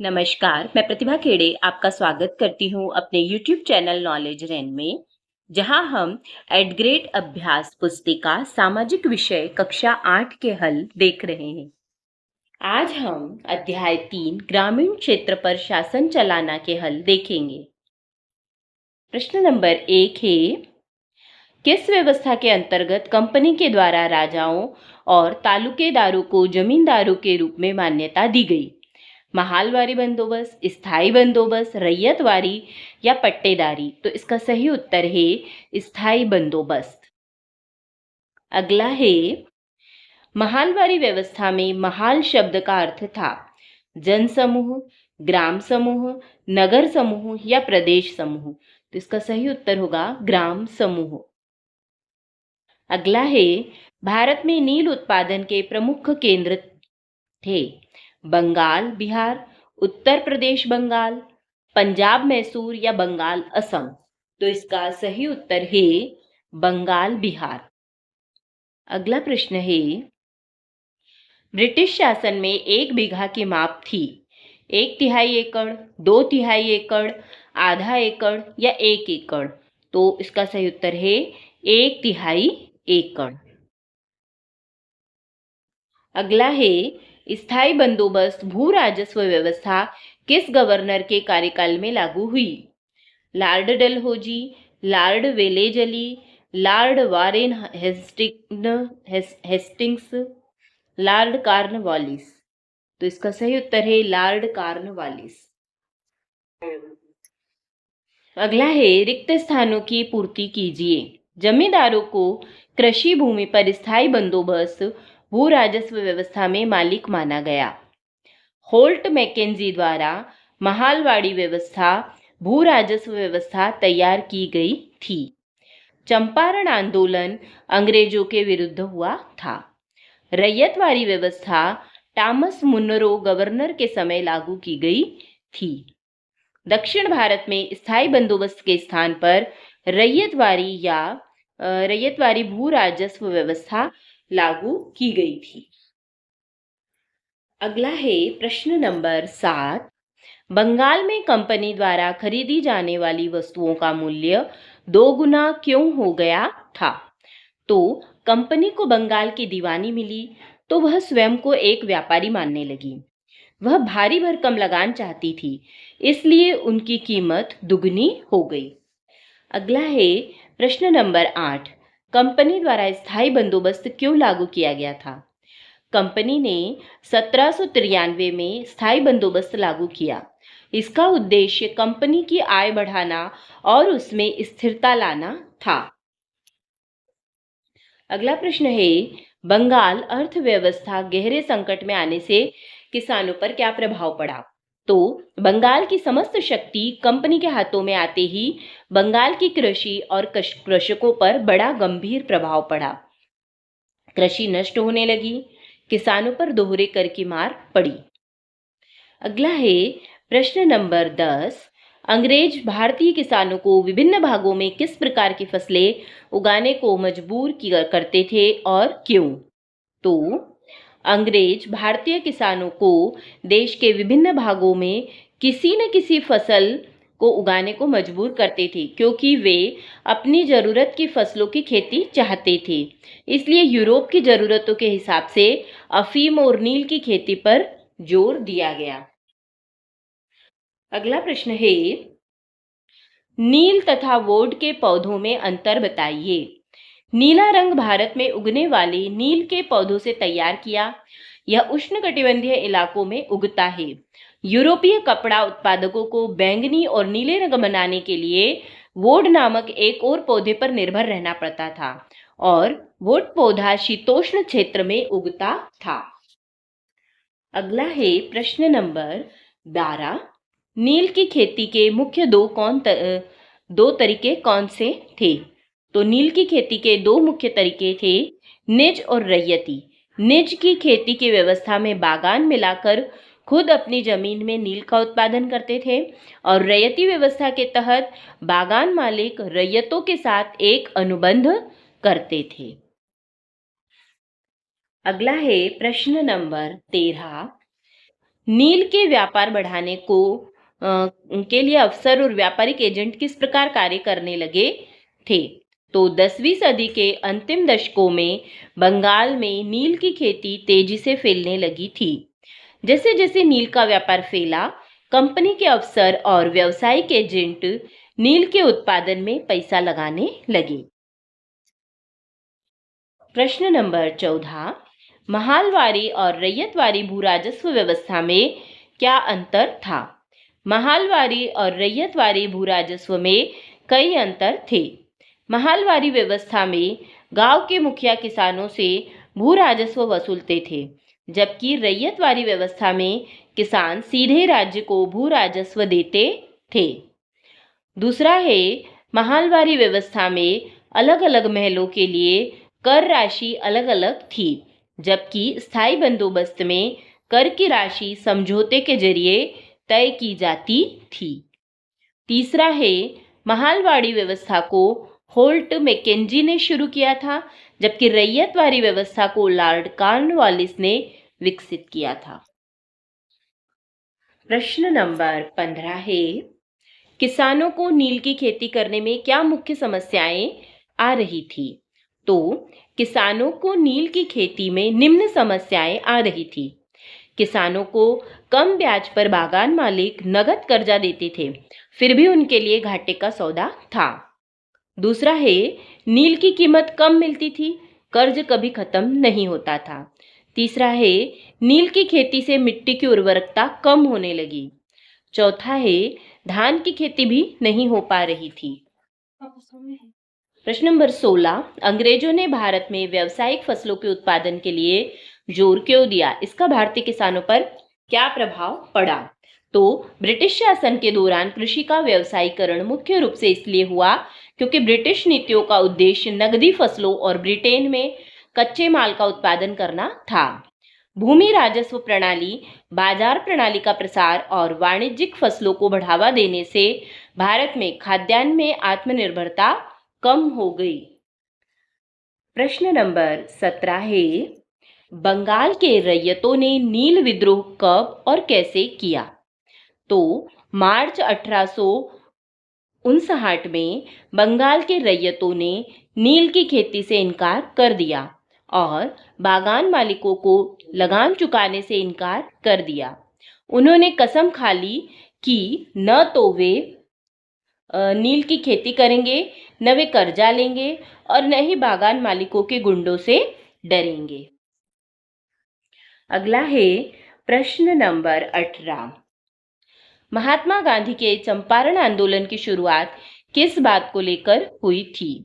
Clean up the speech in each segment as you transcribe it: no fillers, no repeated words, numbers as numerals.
नमस्कार, मैं प्रतिभा खेड़े आपका स्वागत करती हूँ अपने YouTube चैनल नॉलेज रैन में, जहाँ हम एड ग्रेड अभ्यास पुस्तिका सामाजिक विषय कक्षा 8 के हल देख रहे हैं। आज हम अध्याय 3 ग्रामीण क्षेत्र पर शासन चलाना के हल देखेंगे। प्रश्न नंबर 1 है, किस व्यवस्था के अंतर्गत कंपनी के द्वारा राजाओं और तालुकेदारों को जमींदारों के रूप में मान्यता दी गई? महालवारी बंदोबस्त, स्थायी बंदोबस्त, रैयतवारी या पट्टेदारी? तो इसका सही उत्तर है स्थायी बंदोबस्त। अगला है, महालवारी व्यवस्था में महाल शब्द का अर्थ था जन समूह, ग्राम समूह, नगर समूह या प्रदेश समूह? तो इसका सही उत्तर होगा ग्राम समूह। अगला है, भारत में नील उत्पादन के प्रमुख केंद्र थे बंगाल बिहार, उत्तर प्रदेश बंगाल, पंजाब मैसूर या बंगाल असम? तो इसका सही उत्तर है बंगाल बिहार। अगला प्रश्न है, ब्रिटिश शासन में 1 बीघा की माप थी 1/3 एकड़, 2/3 एकड़, आधा एकड़ या 1 एकड़? तो इसका सही उत्तर है 1/3 एकड़। अगला है, स्थायी बंदोबस्त भू राजस्व व्यवस्था किस गवर्नर के कार्यकाल में लागू हुई? Lord Dalhousie, Lord Wellesley, Lord Warren Hastings, Lord Cornwallis? तो इसका सही उत्तर है लॉर्ड कॉर्नवालिस। अगला है, रिक्त स्थानों की पूर्ति कीजिए। जमींदारों को कृषि भूमि पर स्थायी बंदोबस्त भू राजस्व व्यवस्था में मालिक माना गया। होल्ट मैकेंजी द्वारा महालवाड़ी व्यवस्था भू राजस्व व्यवस्था तैयार की गई थी। चंपारण आंदोलन अंग्रेजों के विरुद्ध हुआ था। रैयतवारी व्यवस्था टॉमस मुनरो गवर्नर के समय लागू की गई थी। दक्षिण भारत में स्थायी बंदोबस्त के स्थान पर रैयतवारी भू राजस्व व्यवस्था लागू की गई थी। अगला है प्रश्न नंबर 7, बंगाल में कंपनी द्वारा खरीदी जाने वाली वस्तुओं का मूल्य 2 गुना क्यों हो गया था? तो कंपनी को बंगाल की दीवानी मिली तो वह स्वयं को एक व्यापारी मानने लगी। वह भारी भरकम लगान चाहती थी, इसलिए उनकी कीमत दुगनी हो गई। अगला है प्रश्न नंबर 8, कंपनी द्वारा स्थायी बंदोबस्त क्यों लागू किया गया था? कंपनी ने 1793 में स्थायी बंदोबस्त लागू किया। इसका उद्देश्य कंपनी की आय बढ़ाना और उसमें स्थिरता लाना था। अगला प्रश्न है, बंगाल अर्थव्यवस्था गहरे संकट में आने से किसानों पर क्या प्रभाव पड़ा? तो बंगाल की समस्त शक्ति कंपनी के हाथों में आते ही बंगाल की कृषि और कृषकों पर बड़ा गंभीर प्रभाव पड़ा। कृषि नष्ट होने लगी, किसानों पर दोहरे कर की मार पड़ी। अगला है प्रश्न नंबर 10, अंग्रेज भारतीय किसानों को विभिन्न भागों में किस प्रकार की फसलें उगाने को मजबूर करते थे और क्यों? तो अंग्रेज भारतीय किसानों को देश के विभिन्न भागों में किसी न किसी फसल को उगाने को मजबूर करते थे, क्योंकि वे अपनी जरूरत की फसलों की खेती चाहते थे। इसलिए यूरोप की जरूरतों के हिसाब से अफीम और नील की खेती पर जोर दिया गया। अगला प्रश्न है, नील तथा वोड के पौधों में अंतर बताइए। नीला रंग भारत में उगने वाले नील के पौधों से तैयार किया। यह उष्णकटिबंधीय इलाकों में उगता है। यूरोपीय कपड़ा उत्पादकों को बैंगनी और नीले रंग बनाने के लिए वोड नामक एक और पौधे पर निर्भर रहना पड़ता था और वोड पौधा शीतोष्ण क्षेत्र में उगता था। अगला है प्रश्न नंबर 12, नील की खेती के मुख्य दो तरीके कौन से थे? तो नील की खेती के 2 मुख्य तरीके थे, निज और रैयती। निज की खेती की व्यवस्था में बागान मिलाकर खुद अपनी जमीन में नील का उत्पादन करते थे और रैयती व्यवस्था के तहत बागान मालिक रैयतों के साथ एक अनुबंध करते थे। अगला है प्रश्न नंबर 13, नील के व्यापार बढ़ाने के लिए अफसर और व्यापारिक एजेंट किस प्रकार कार्य करने लगे थे? तो 10वीं सदी के अंतिम दशकों में बंगाल में नील की खेती तेजी से फैलने लगी थी। जैसे जैसे नील का व्यापार फैला, कंपनी के अफसर और व्यावसायिक एजेंट नील के उत्पादन में पैसा लगाने लगे। प्रश्न नंबर 14, महालवारी और रैयतवारी भू राजस्व व्यवस्था में क्या अंतर था? महालवारी और रैयतवारी भू राजस्व में कई अंतर थे। महालवारी व्यवस्था में गांव के मुखिया किसानों से भू राजस्व वसूलते थे, जबकि रैयतवारी व्यवस्था में किसान सीधे राज्य को भू राजस्व देते थे। दूसरा है, महालवारी व्यवस्था में अलग अलग महलों के लिए कर राशि अलग अलग थी, जबकि स्थायी बंदोबस्त में कर की राशि समझौते के जरिए तय की जाती थी। तीसरा है, महालवाड़ी व्यवस्था को होल्ट मैकेंजी ने शुरू किया था, जबकि रैयतवारी व्यवस्था को लॉर्ड कॉर्नवालिस ने विकसित किया था। प्रश्न नंबर 15 है, किसानों को नील की खेती करने में क्या मुख्य समस्याएं आ रही थी? तो किसानों को नील की खेती में निम्न समस्याएं आ रही थी। किसानों को कम ब्याज पर बागान मालिक नगद कर्जा देते थे, फिर भी उनके लिए घाटे का सौदा था। दूसरा है, नील की कीमत कम मिलती थी, कर्ज कभी खत्म नहीं होता था। तीसरा है, नील की खेती से मिट्टी की उर्वरकता कम होने लगी। चौथा है, धान की खेती भी नहीं हो पा रही थी। प्रश्न नंबर 16, अंग्रेजों ने भारत में व्यावसायिक फसलों के उत्पादन के लिए जोर क्यों दिया? इसका भारतीय किसानों पर क्या प्रभाव पड़ा? तो ब्रिटिश शासन के दौरान कृषि का व्यवसायीकरण मुख्य रूप से इसलिए हुआ क्योंकि ब्रिटिश नीतियों का उद्देश्य नकदी फसलों और ब्रिटेन में कच्चे माल का उत्पादन करना था। भूमि राजस्व प्रणाली, बाजार प्रणाली का प्रसार और वाणिज्यिक फसलों को बढ़ावा देने से भारत में खाद्यान्न में आत्मनिर्भरता कम हो गई। प्रश्न नंबर 17 है, बंगाल के रैयतों ने नील विद्रोह कब और कैसे किया? तो मार्च 1859 में बंगाल के रैयतों ने नील की खेती से इनकार कर दिया और बागान मालिकों को लगान चुकाने से इनकार कर दिया। उन्होंने कसम खा ली कि न तो वे नील की खेती करेंगे, न वे कर्जा लेंगे और न ही बागान मालिकों के गुंडों से डरेंगे। अगला है प्रश्न नंबर 18, महात्मा गांधी के चंपारण आंदोलन की शुरुआत किस बात को लेकर हुई थी?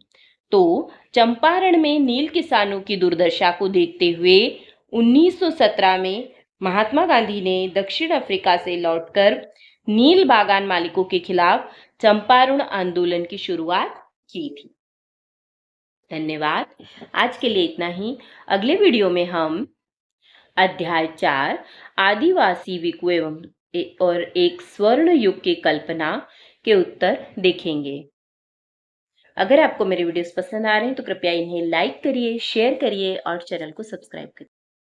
तो चंपारण में नील किसानों की दुर्दशा को देखते हुए 1917 में महात्मा गांधी ने दक्षिण अफ्रीका से लौटकर नील बागान मालिकों के खिलाफ चंपारण आंदोलन की शुरुआत की थी। धन्यवाद। आज के लिए इतना ही। अगले वीडियो में हम अध्याय 4 आदिवासी विक्वेम और एक स्वर्ण युग की कल्पना के उत्तर देखेंगे। अगर आपको मेरे वीडियोस पसंद आ रहे हैं तो कृपया इन्हें लाइक करिए, शेयर करिए और चैनल को सब्सक्राइब करिए।